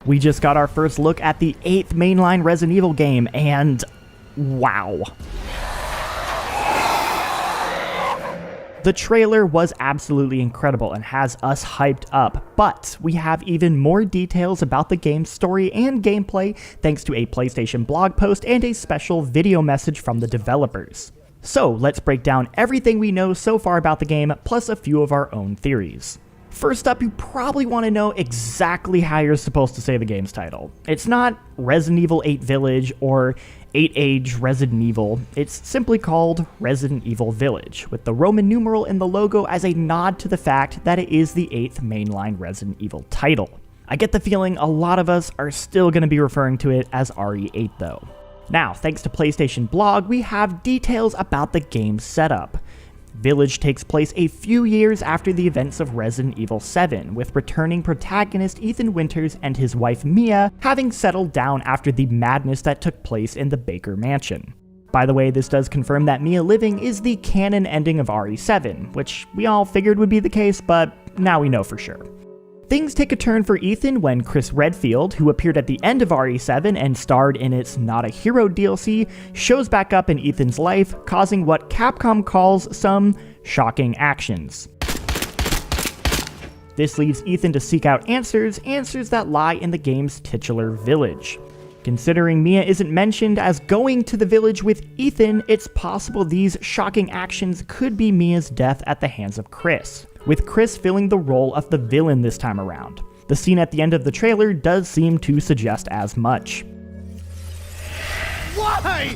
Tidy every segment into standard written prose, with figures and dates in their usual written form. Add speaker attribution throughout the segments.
Speaker 1: We just got our first look at the 8th mainline Resident Evil game, and wow. The trailer was absolutely incredible and has us hyped up, but we have even more details about the game's story and gameplay thanks to a PlayStation blog post and a special video message from the developers. So let's break down everything we know so far about the game, plus a few of our own theories. First up, you probably want to know exactly how you're supposed to say the game's title. It's not Resident Evil 8 Village or 8 Age Resident Evil, it's simply called Resident Evil Village, with the Roman numeral in the logo as a nod to the fact that it is the 8th mainline Resident Evil title. I get the feeling a lot of us are still going to be referring to it as RE8 though. Now, thanks to PlayStation Blog, we have details about the game's setup. Village takes place a few years after the events of Resident Evil 7, with returning protagonist Ethan Winters and his wife Mia having settled down after the madness that took place in the Baker Mansion. By the way, this does confirm that Mia living is the canon ending of RE7, which we all figured would be the case, but now we know for sure. Things take a turn for Ethan when Chris Redfield, who appeared at the end of RE7 and starred in its Not a Hero DLC, shows back up in Ethan's life, causing what Capcom calls some shocking actions. This leaves Ethan to seek out answers that lie in the game's titular village. Considering Mia isn't mentioned as going to the village with Ethan, it's possible these shocking actions could be Mia's death at the hands of Chris, with Chris filling the role of the villain this time around. The scene at the end of the trailer does seem to suggest as much.
Speaker 2: Why?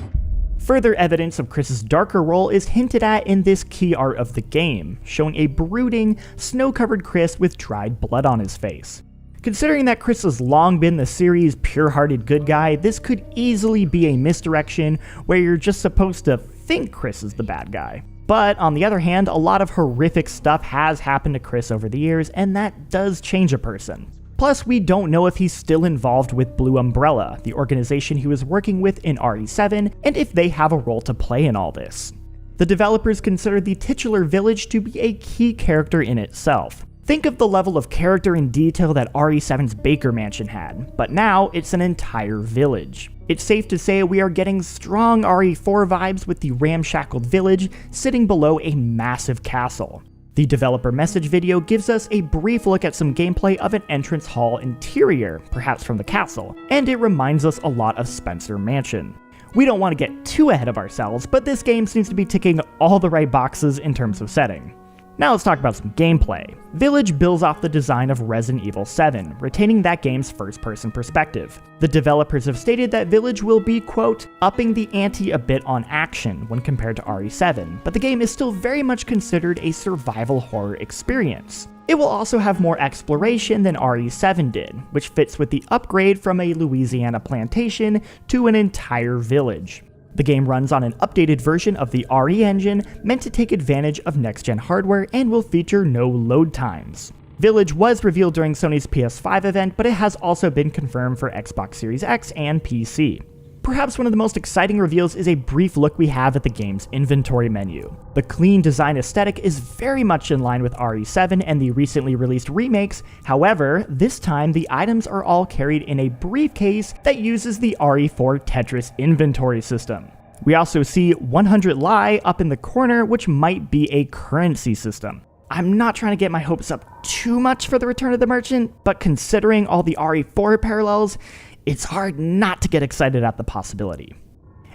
Speaker 1: Further evidence of Chris's darker role is hinted at in this key art of the game, showing a brooding, snow-covered Chris with dried blood on his face. Considering that Chris has long been the series' pure-hearted good guy, this could easily be a misdirection where you're just supposed to think Chris is the bad guy. But on the other hand, a lot of horrific stuff has happened to Chris over the years, and that does change a person. Plus, we don't know if he's still involved with Blue Umbrella, the organization he was working with in RE7, and if they have a role to play in all this. The developers consider the titular village to be a key character in itself. Think of the level of character and detail that RE7's Baker Mansion had, but now it's an entire village. It's safe to say we are getting strong RE4 vibes with the ramshackled village sitting below a massive castle. The developer message video gives us a brief look at some gameplay of an entrance hall interior, perhaps from the castle, and it reminds us a lot of Spencer Mansion. We don't want to get too ahead of ourselves, but this game seems to be ticking all the right boxes in terms of setting. Now let's talk about some gameplay. Village builds off the design of Resident Evil 7, retaining that game's first-person perspective. The developers have stated that Village will be, quote, upping the ante a bit on action when compared to RE7, but the game is still very much considered a survival horror experience. It will also have more exploration than RE7 did, which fits with the upgrade from a Louisiana plantation to an entire village. The game runs on an updated version of the RE engine meant to take advantage of next-gen hardware and will feature no load times. Village was revealed during Sony's PS5 event, but it has also been confirmed for Xbox Series X and PC. Perhaps one of the most exciting reveals is a brief look we have at the game's inventory menu. The clean design aesthetic is very much in line with RE7 and the recently released remakes, however, this time the items are all carried in a briefcase that uses the RE4 Tetris inventory system. We also see 100 Lie up in the corner, which might be a currency system. I'm not trying to get my hopes up too much for the Return of the Merchant, but considering all the RE4 parallels, it's hard not to get excited at the possibility.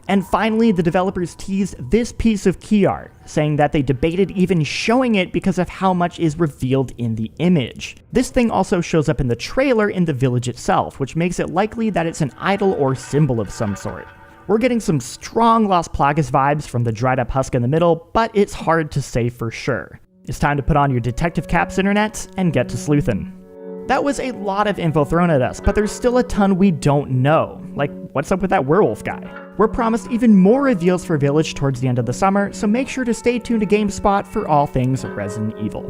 Speaker 1: And finally, the developers teased this piece of key art, saying that they debated even showing it because of how much is revealed in the image. This thing also shows up in the trailer in the village itself, which makes it likely that it's an idol or symbol of some sort. We're getting some strong Las Plagas vibes from the dried up husk in the middle, but it's hard to say for sure. It's time to put on your detective caps, internet, and get to sleuthin'. That was a lot of info thrown at us, but there's still a ton we don't know. Like, what's up with that werewolf guy? We're promised even more reveals for Village towards the end of the summer, so make sure to stay tuned to GameSpot for all things Resident Evil.